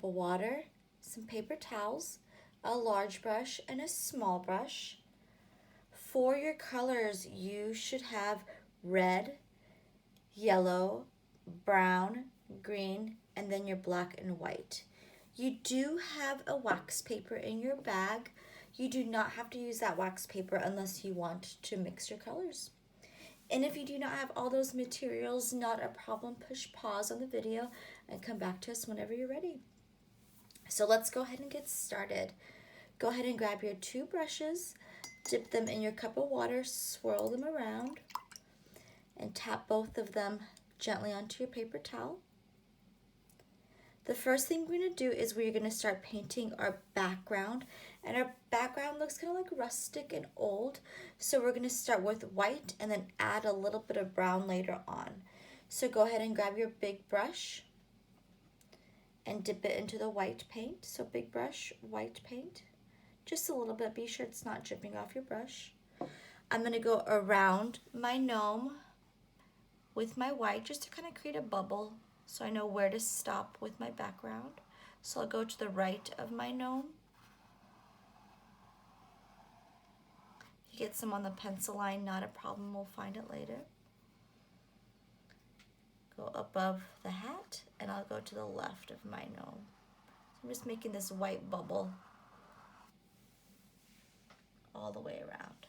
of water, some paper towels, a large brush, and a small brush. For your colors, you should have red, yellow, brown, green, and then your black and white. You do have a wax paper in your bag. You do not have to use that wax paper unless you want to mix your colors. And if you do not have all those materials, not a problem, push pause on the video and come back to us whenever you're ready. So let's go ahead and get started. Go ahead and grab your two brushes, dip them in your cup of water, swirl them around, and tap both of them gently onto your paper towel. The first thing we're going to do is we're going to start painting our background, and our background looks kind of like rustic and old, so we're going to start with white and then add a little bit of brown later on. So go ahead and grab your big brush and dip it into the white paint. So big brush, white paint, just a little bit. Be sure it's not dripping off your brush. I'm going to go around my gnome with my white just to kind of create a bubble so I know where to stop with my background. So I'll go to the right of my gnome. If you get some on the pencil line, not a problem, we'll find it later. Go above the hat and I'll go to the left of my gnome. So I'm just making this white bubble all the way around.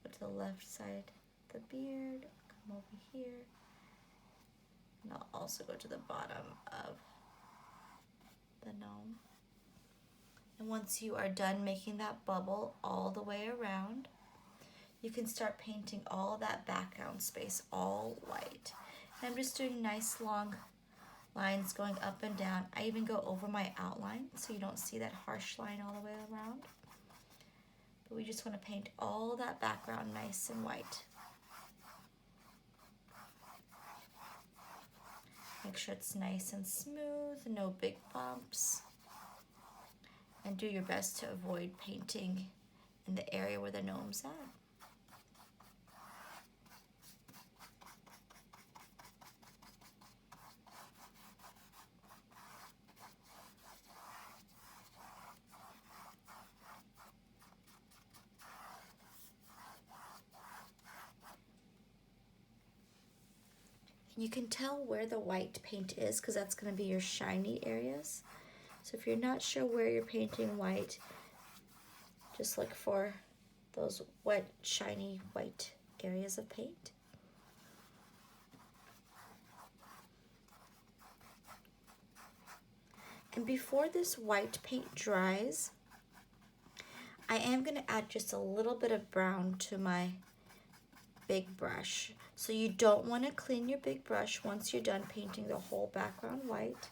Go to the left side of the beard, come over here. And I'll also go to the bottom of the gnome. And once you are done making that bubble all the way around, you can start painting all that background space all white. And I'm just doing nice long lines going up and down. I even go over my outline so you don't see that harsh line all the way around. But we just want to paint all that background nice and white. Make sure it's nice and smooth, no big bumps. And do your best to avoid painting in the area where the gnome's at. You can tell where the white paint is because that's going to be your shiny areas. So if you're not sure where you're painting white, just look for those wet, shiny white areas of paint. And before this white paint dries, I am going to add just a little bit of brown to my big brush. So you don't want to clean your big brush once you're done painting the whole background white.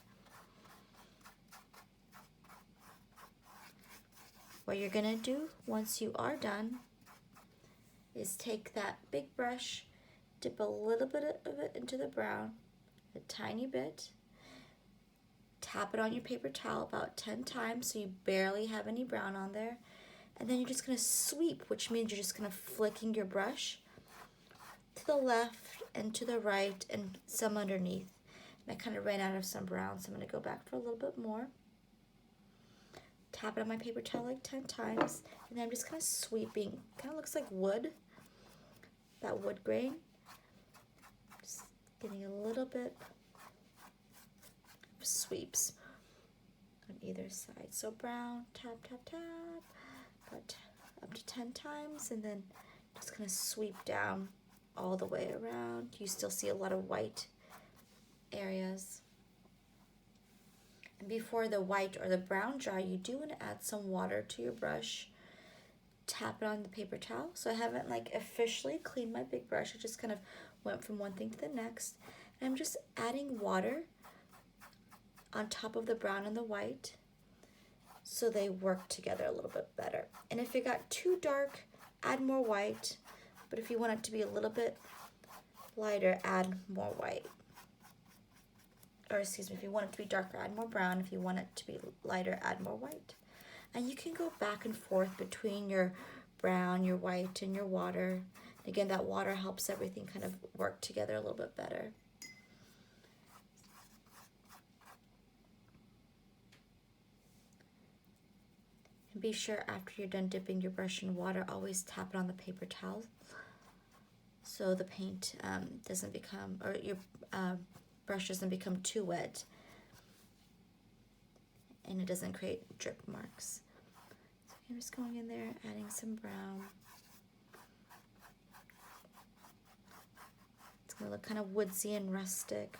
What you're going to do once you are done is take that big brush, dip a little bit of it into the brown, a tiny bit, tap it on your paper towel about 10 times so you barely have any brown on there, and then you're just going to sweep, which means you're just going to flicking your brush to the left and to the right and some underneath. And I kind of ran out of some brown, so I'm going to go back for a little bit more. Tap it on my paper towel like 10 times, and then I'm just kind of sweeping. Kind of looks like wood, that wood grain. Just getting a little bit of sweeps on either side. So brown, tap, tap, tap, about up to 10 times, and then just kind of sweep down all the way around. You still see a lot of white areas. And before the white or the brown dry, you do want to add some water to your brush. Tap it on the paper towel. So I haven't like officially cleaned my big brush. I just kind of went from one thing to the next. And I'm just adding water on top of the brown and the white so they work together a little bit better. And if it got too dark, add more white. But if you want it to be a little bit lighter, add more white. Or excuse me, if you want it to be darker, add more brown. If you want it to be lighter, add more white. And you can go back and forth between your brown, your white, and your water. Again, that water helps everything kind of work together a little bit better. And be sure after you're done dipping your brush in water, always tap it on the paper towel so the paint doesn't become, or your brush doesn't become too wet and it doesn't create drip marks. So I'm just going in there, adding some brown. It's gonna look kind of woodsy and rustic.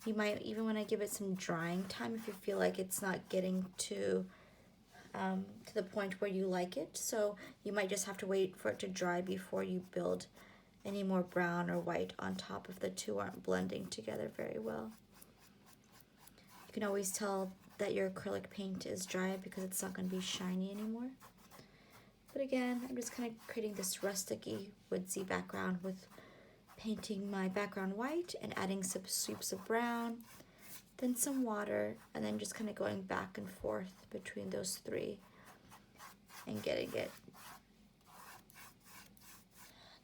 You might even want to give it some drying time if you feel like it's not getting to the point where you like it. So you might just have to wait for it to dry before you build any more brown or white on top if the two aren't blending together very well. You can always tell that your acrylic paint is dry because it's not going to be shiny anymore. But again, I'm just kind of creating this rustic-y, woodsy background with painting my background white and adding some sweeps of brown, then some water, and then just kind of going back and forth between those three and getting it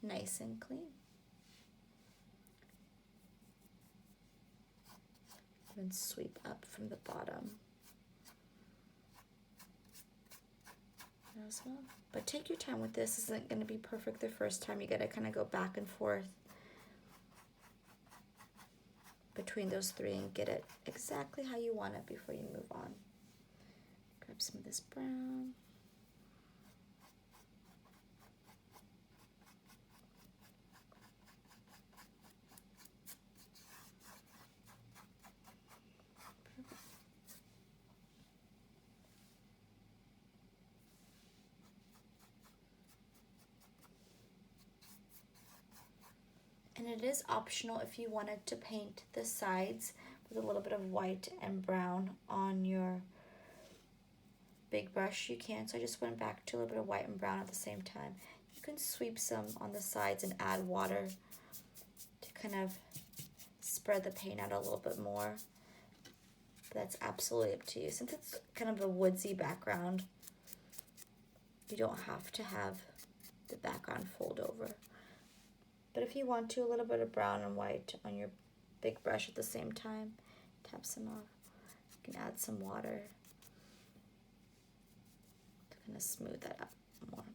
nice and clean. And sweep up from the bottom as well. But take your time with this. This isn't going to be perfect the first time. You got to kind of go back and forth between those three and get it exactly how you want it before you move on. Grab some of this brown. And it is optional if you wanted to paint the sides with a little bit of white and brown on your big brush, you can. So I just went back to a little bit of white and brown at the same time. You can sweep some on the sides and add water to kind of spread the paint out a little bit more. But that's absolutely up to you. Since it's kind of a woodsy background, you don't have to have the background fold over. But if you want to, a little bit of brown and white on your big brush at the same time, tap some off. You can add some water to kind of smooth that up more.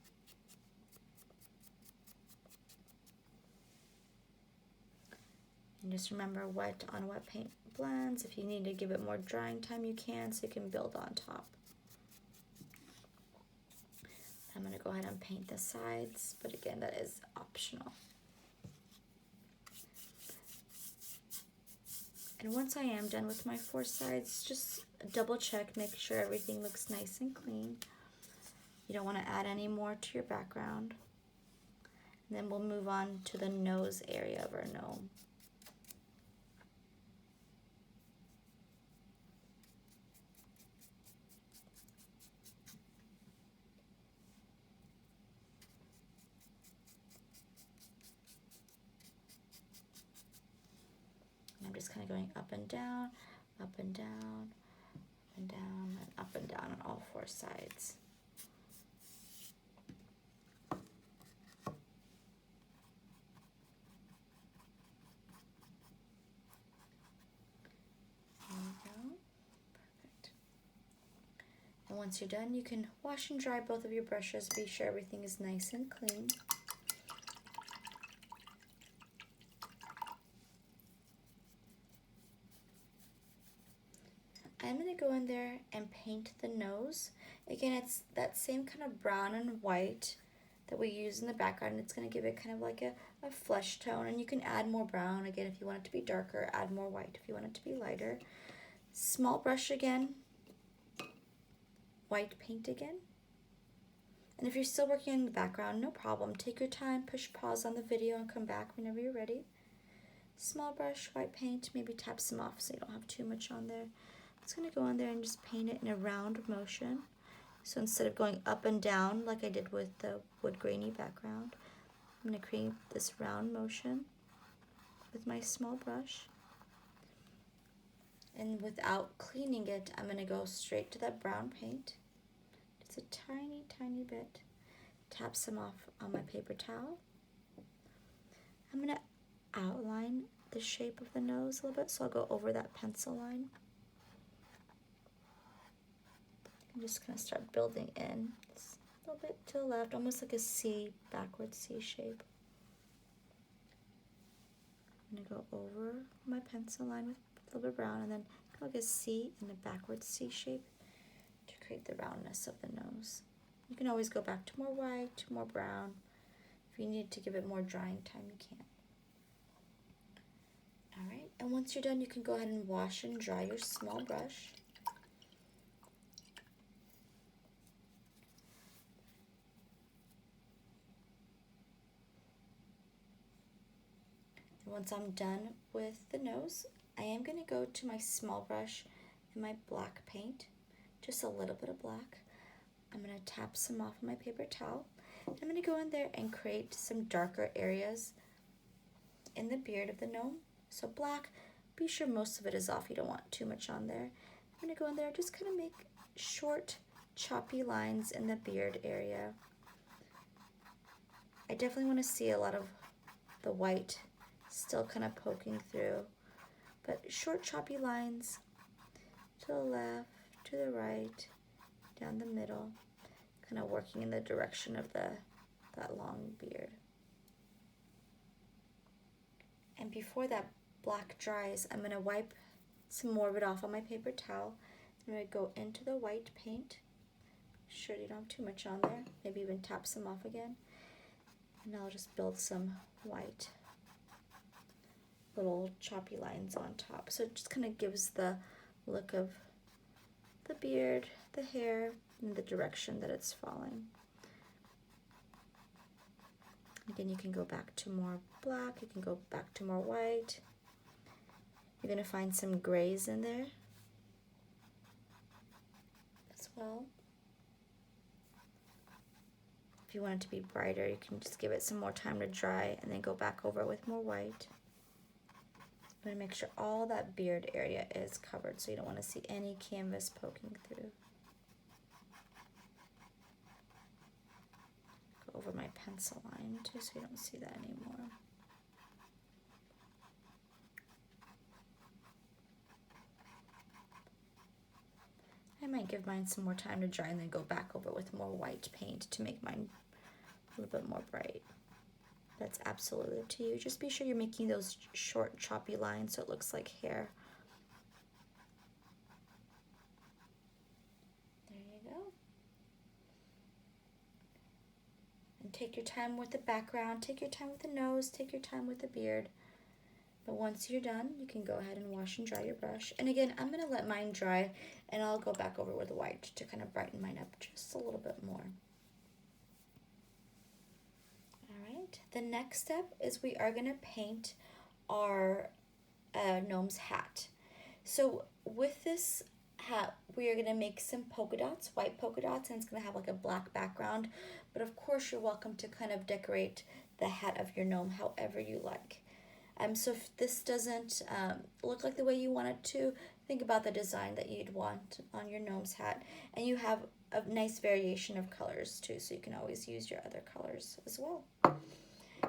And just remember, wet on wet paint blends. If you need to give it more drying time, you can, so you can build on top. I'm going to go ahead and paint the sides, but again, that is optional. And once I am done with my 4 sides, just double check, make sure everything looks nice and clean. You don't want to add any more to your background. And then we'll move on to the nose area of our gnome. I'm just kind of going up and down, up and down, up and down, and up and down on all 4 sides. There we go. Perfect. And once you're done, you can wash and dry both of your brushes. Be sure everything is nice and clean. I'm going to go in there and paint the nose. Again, it's that same kind of brown and white that we use in the background. It's going to give it kind of like a flesh tone, and you can add more brown. Again, if you want it to be darker, add more white. If you want it to be lighter. Small brush again. White paint again. And if you're still working in the background, no problem. Take your time, push pause on the video, and come back whenever you're ready. Small brush, white paint, maybe tap some off so you don't have too much on there. I'm just going to go in there and just paint it in a round motion. So instead of going up and down like I did with the wood grainy background, I'm going to create this round motion with my small brush. And without cleaning it, I'm going to go straight to that brown paint. Just a tiny, tiny bit. Tap some off on my paper towel. I'm going to outline the shape of the nose a little bit, so I'll go over that pencil line. I'm just gonna start building in. Just a little bit to the left, almost like a C, backwards C shape. I'm gonna go over my pencil line with a little bit of brown, and then go like a C in a backwards C shape to create the roundness of the nose. You can always go back to more white, more brown. If you need to give it more drying time, you can. All right, and once you're done, you can go ahead and wash and dry your small brush. And once I'm done with the nose, I am going to go to my small brush and my black paint, just a little bit of black. I'm going to tap some off on my paper towel. I'm going to go in there and create some darker areas in the beard of the gnome. So black, be sure most of it is off. You don't want too much on there. I'm going to go in there, just kind of make short, choppy lines in the beard area. I definitely want to see a lot of the white still kind of poking through, but short, choppy lines to the left, to the right, down the middle, kind of working in the direction of that long beard. And before that black dries, I'm going to wipe some more of it off on my paper towel. I'm going to go into the white paint. Sure you don't have too much on there. Maybe even tap some off again. And I'll just build some white little choppy lines on top. So it just kind of gives the look of the beard, the hair, and the direction that it's falling. Again, you can go back to more black, you can go back to more white. You're going to find some grays in there as well. If you want it to be brighter, you can just give it some more time to dry and then go back over it with more white. I'm going to make sure all that beard area is covered, so you don't want to see any canvas poking through. Go over my pencil line too, so you don't see that anymore. I might give mine some more time to dry and then go back over it with more white paint to make mine a little bit more bright. That's absolutely up to you. Just be sure you're making those short, choppy lines so it looks like hair. There you go. And take your time with the background, take your time with the nose, take your time with the beard. But once you're done, you can go ahead and wash and dry your brush. And again, I'm going to let mine dry, and I'll go back over with the white to kind of brighten mine up just a little bit more. The next step is we are going to paint our gnome's hat. So with this hat, we are going to make some polka dots, white polka dots, and it's going to have like a black background. But of course, you're welcome to kind of decorate the hat of your gnome however you like. So if this doesn't look like the way you want it to, think about the design that you'd want on your gnome's hat. And you have a nice variation of colors too, so you can always use your other colors as well.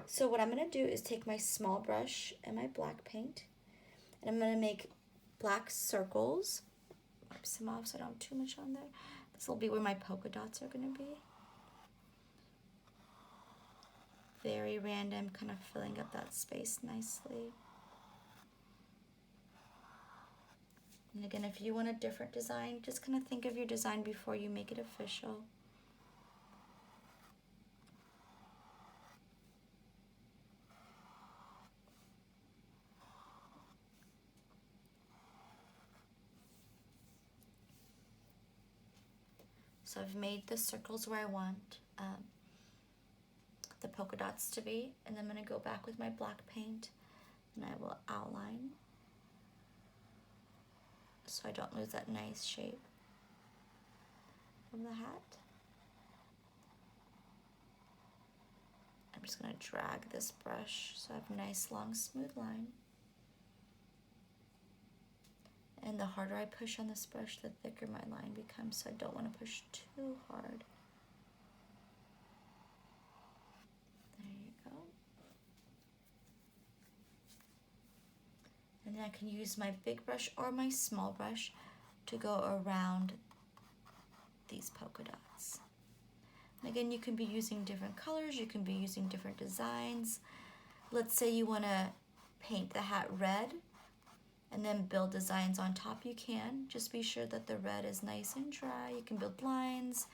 So what I'm going to do is take my small brush and my black paint, and I'm going to make black circles. Wipe some off so I don't have too much on there. This will be where my polka dots are going to be. Very random, kind of filling up that space nicely. And again, if you want a different design, just kind of think of your design before you make it official. So I've made the circles where I want the polka dots to be, and then I'm going to go back with my black paint and I will outline so I don't lose that nice shape of the hat. I'm just going to drag this brush so I have a nice long smooth line. And the harder I push on this brush, the thicker my line becomes, so I don't want to push too hard. There you go. then I can use my big brush or my small brush to go around these polka dots. And again, you can be using different colors, you can be using different designs. Let's say you want to paint the hat red and then build designs on top. You can. Just be sure that the red is nice and dry. You can build lines,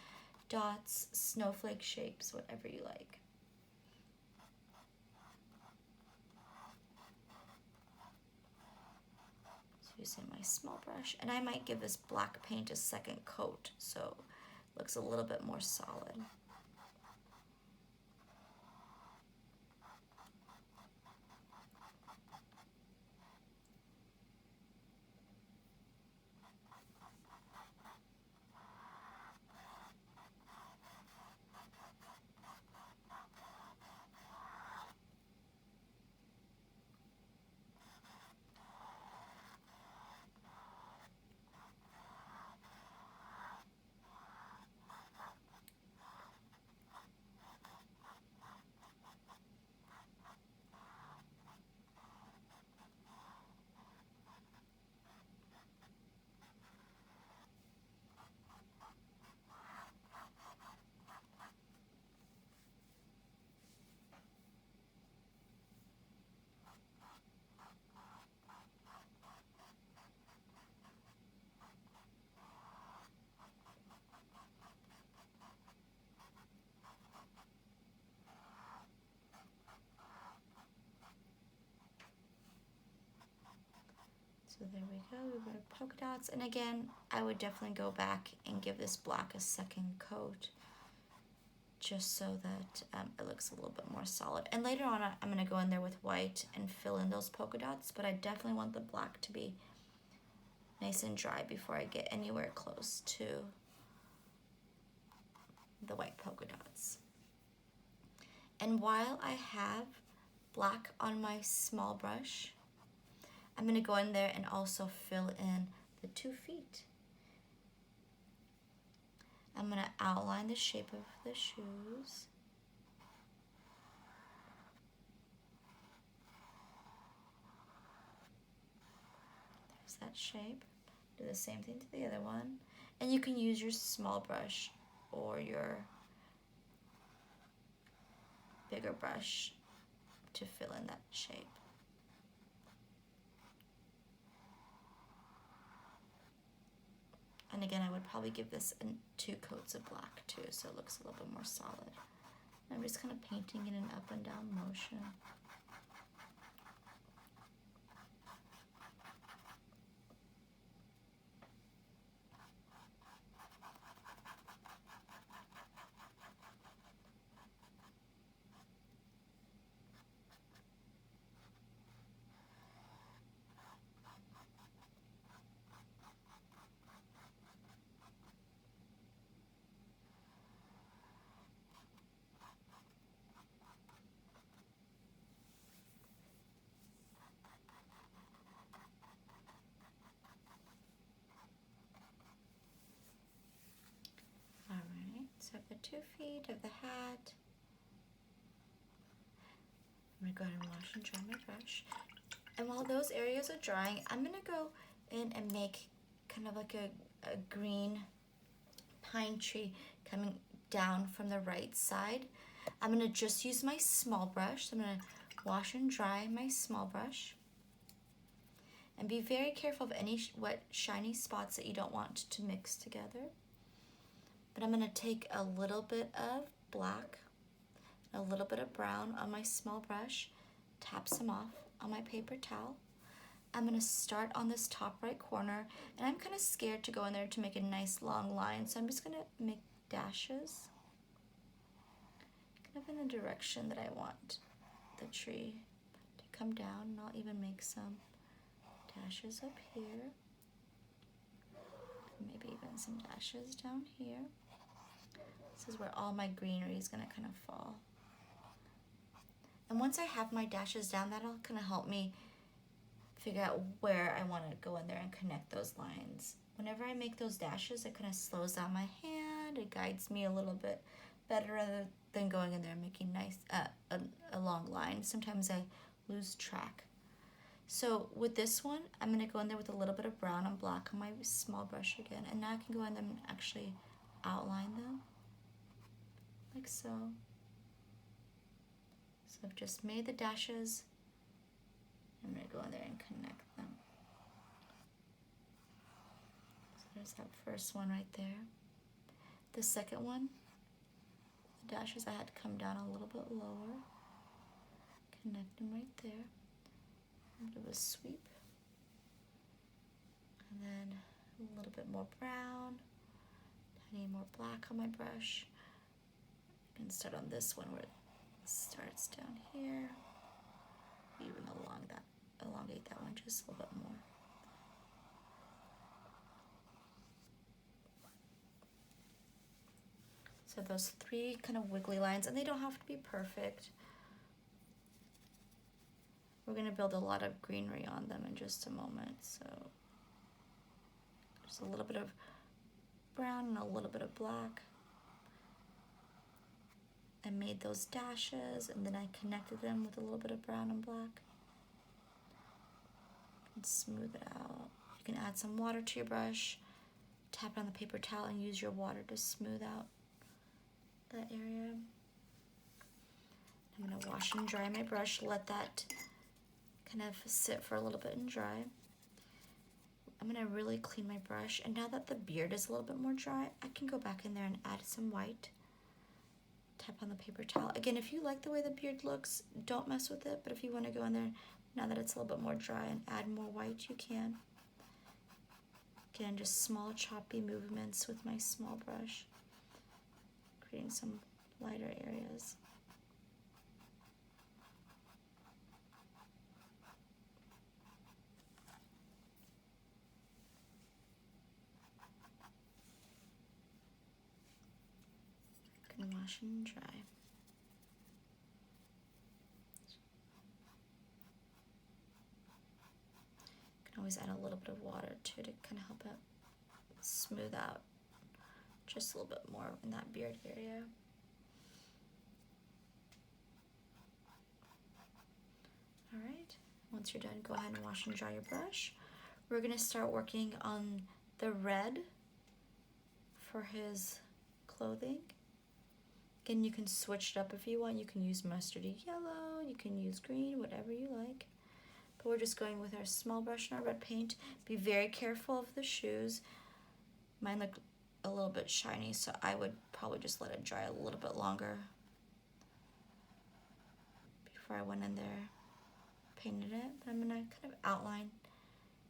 dots, snowflake shapes, whatever you like. So using my small brush, and I might give this black paint a second coat so it looks a little bit more solid. So there we go, we've got our polka dots. And again, I would definitely go back and give this black a second coat just so that it looks a little bit more solid. And later on, I'm gonna go in there with white and fill in those polka dots, but I definitely want the black to be nice and dry before I get anywhere close to the white polka dots. And while I have black on my small brush, I'm going to go in there and also fill in the 2 feet. I'm going to outline the shape of the shoes. There's that shape. Do the same thing to the other one. And you can use your small brush or your bigger brush to fill in that shape. And again, I would probably give this 2 coats of black too, so it looks a little bit more solid. I'm just kind of painting in an up and down motion. So the 2 feet of the hat. I'm gonna go ahead and wash and dry my brush. And while those areas are drying, I'm gonna go in and make kind of like a green pine tree coming down from the right side. I'm gonna just use my small brush. So I'm gonna wash and dry my small brush. And be very careful of any wet, shiny spots that you don't want to mix together. But I'm going to take a little bit of black, a little bit of brown on my small brush, tap some off on my paper towel. I'm going to start on this top right corner, and I'm kind of scared to go in there to make a nice long line, so I'm just going to make dashes, kind of in the direction that I want the tree to come down, and I'll even make some dashes up here, maybe even some dashes down here. This is where all my greenery is going to kind of fall. And once I have my dashes down, that'll kind of help me figure out where I want to go in there and connect those lines. Whenever I make those dashes, it kind of slows down my hand. It guides me a little bit better rather than going in there and making nice a long line. Sometimes I lose track. So with this one, I'm gonna go in there with a little bit of brown and black on my small brush again. And now I can go in there and actually outline them, like so. So I've just made the dashes. I'm gonna go in there and connect them. So there's that first one right there. The second one, the dashes I had to come down a little bit lower. Connect them right there. A bit of a sweep. And then a little bit more brown. I need more black on my brush. I can start on this one where it starts down here. Even elongate that one just a little bit more. So those three kind of wiggly lines, and they don't have to be perfect. We're gonna build a lot of greenery on them in just a moment, so just a little bit of brown and a little bit of black. I made those dashes and then I connected them with a little bit of brown and black. And smooth it out. You can add some water to your brush, tap it on the paper towel and use your water to smooth out that area. I'm gonna wash and dry my brush, let that kind of sit for a little bit and dry. I'm gonna really clean my brush, and now that the beard is a little bit more dry, I can go back in there and add some white. Tap on the paper towel. Again, if you like the way the beard looks, don't mess with it, but if you wanna go in there, now that it's a little bit more dry, and add more white, you can. Again, just small choppy movements with my small brush, creating some lighter areas. Gonna wash and dry. Can always add a little bit of water too to kind of help it smooth out just a little bit more in that beard area. All right, once you're done, go ahead and wash and dry your brush. We're gonna start working on the red for his clothing. Again, you can switch it up if you want. You can use mustardy yellow, you can use green, whatever you like. But we're just going with our small brush and our red paint. Be very careful of the shoes. Mine look a little bit shiny, so I would probably just let it dry a little bit longer before I went in there, painted it. But I'm gonna kind of outline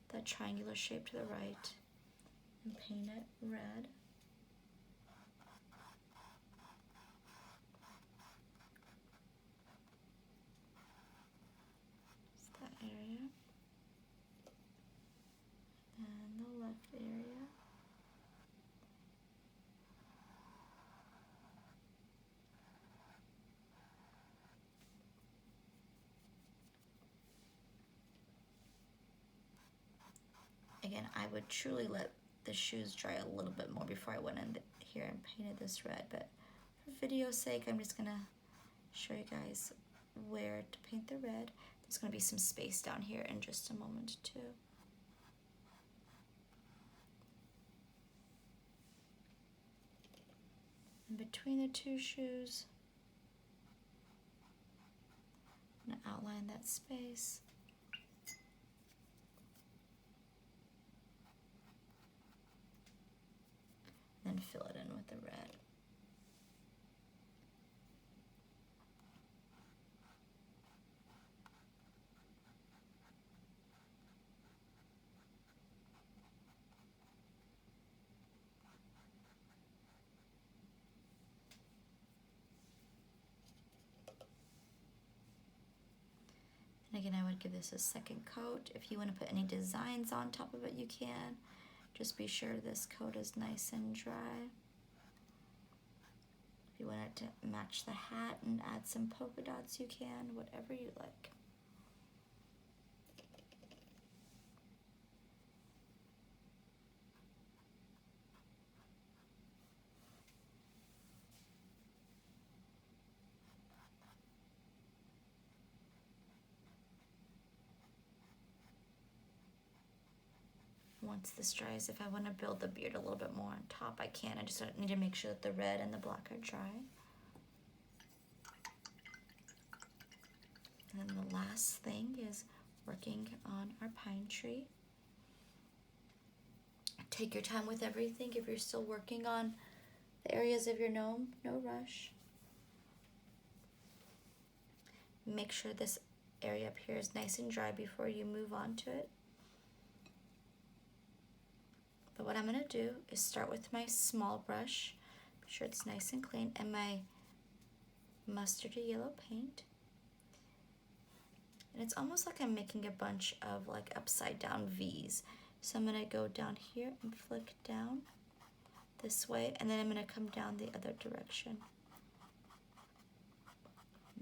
that triangular shape to the right and paint it red. Just that area. And the left area. Again, I would truly let the shoes dry a little bit more before I went in here and painted this red, but for video's sake, I'm just gonna show you guys where to paint the red. There's gonna be some space down here in just a moment too. In between the two shoes, I'm gonna outline that space. Then fill it in with the red. And again, I would give this a second coat. If you want to put any designs on top of it, you can. Just be sure this coat is nice and dry. If you want it to match the hat and add some polka dots, you can, whatever you like. once this dries, if I want to build the beard a little bit more on top, I can. I just need to make sure that the red and the black are dry. And then the last thing is working on our pine tree. Take your time with everything. If you're still working on the areas of your gnome, no rush. Make sure this area up here is nice and dry before you move on to it. But what I'm going to do is start with my small brush, make sure it's nice and clean, and my mustardy yellow paint. And it's almost like I'm making a bunch of like upside down V's. So I'm going to go down here and flick down this way, and then I'm going to come down the other direction.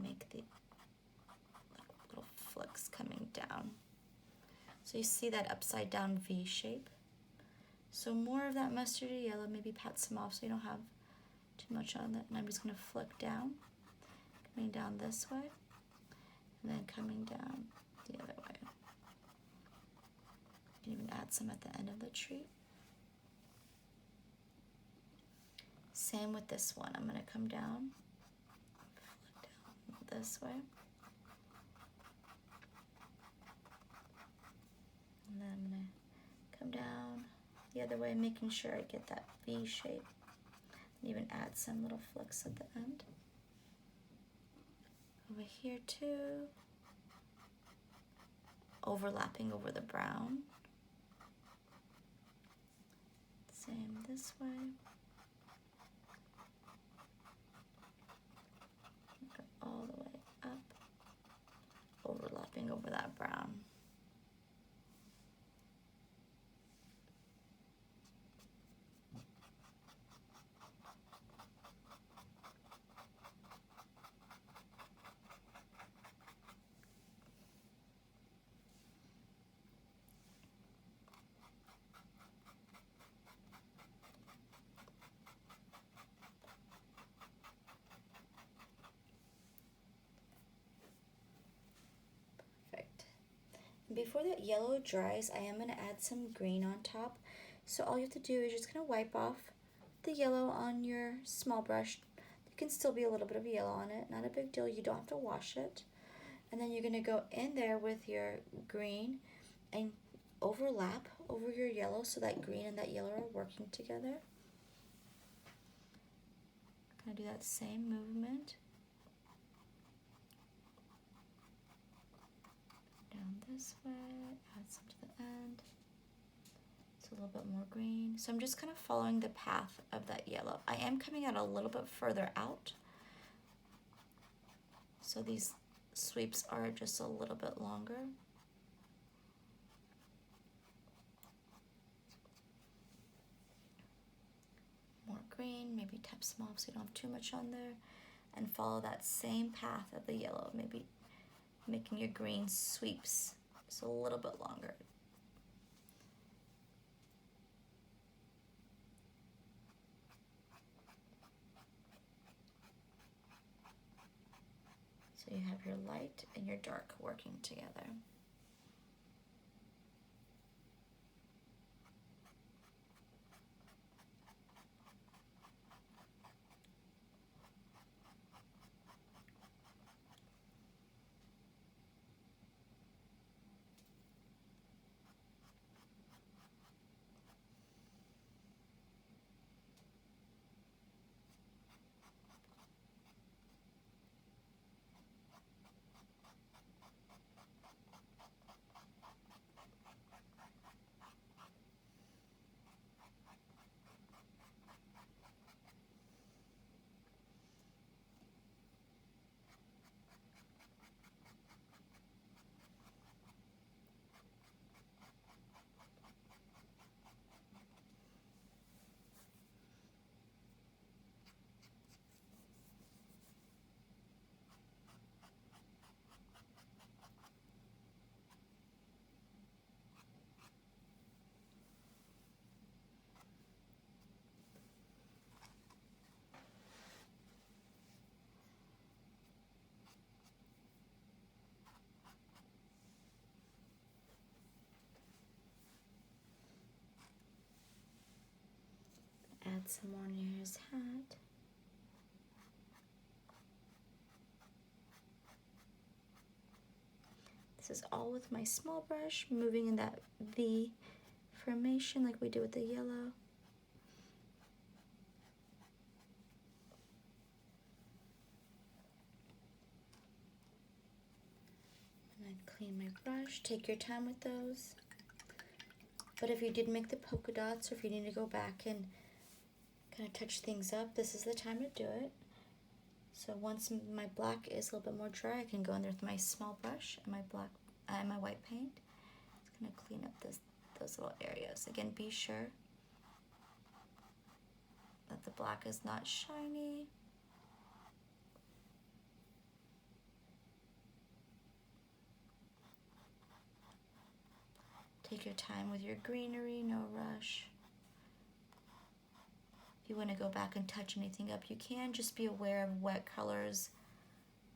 Make the little flicks coming down. So you see that upside down V shape. So more of that mustardy yellow, maybe pat some off so you don't have too much on that. And I'm just going to flick down, coming down this way, and then coming down the other way. You can even add some at the end of the tree. Same with this one. I'm going to come down, flick down this way. And then I'm going to come down the other way, making sure I get that V shape. And even add some little flicks at the end. Over here too. Overlapping over the brown. Same this way. Go all the way up. Overlapping over that brown. Before that yellow dries, I am going to add some green on top. So all you have to do is just going to wipe off the yellow on your small brush. There can still be a little bit of yellow on it. Not a big deal. You don't have to wash it. And then you're going to go in there with your green and overlap over your yellow so that green and that yellow are working together. Going to do that same movement. Down this way, add some to the end. It's a little bit more green. So I'm just kind of following the path of that yellow. I am coming out a little bit further out. So these sweeps are just a little bit longer. More green, maybe tap some off so you don't have too much on there. And follow that same path of the yellow, maybe making your green sweeps just a little bit longer. So you have your light and your dark working together. add some more near his hat. This is all with my small brush, moving in that V formation like we did with the yellow. And then clean my brush. Take your time with those. But if you did make the polka dots, or if you need to go back and kind of touch things up, this is the time to do it. So once my black is a little bit more dry, I can go in there with my small brush and my black and my white paint. It's gonna clean up those little areas. Again, be sure that the black is not shiny. Take your time with your greenery, no rush. If you want to go back and touch anything up, you can. Just be aware of wet colors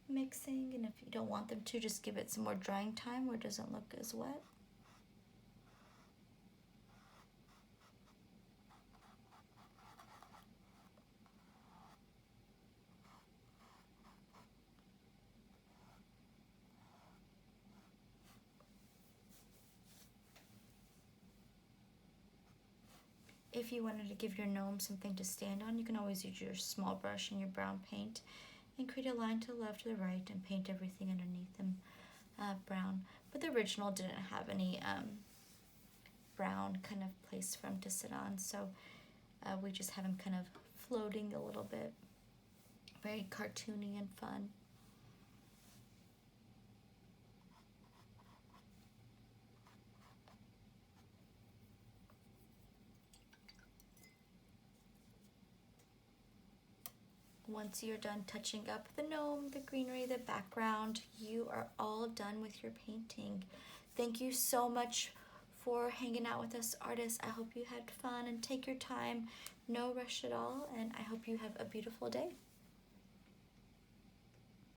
mixing, and if you don't want them to, just give it some more drying time where it doesn't look as wet. If you wanted to give your gnome something to stand on, you can always use your small brush and your brown paint and create a line to the left or the right and paint everything underneath them brown. But the original didn't have any brown kind of place for him to sit on, so we just have him kind of floating a little bit. Very cartoony and fun. Once you're done touching up the gnome, the greenery, the background, you are all done with your painting. Thank you so much for hanging out with us, artists. I hope you had fun and take your time. No rush at all, and I hope you have a beautiful day.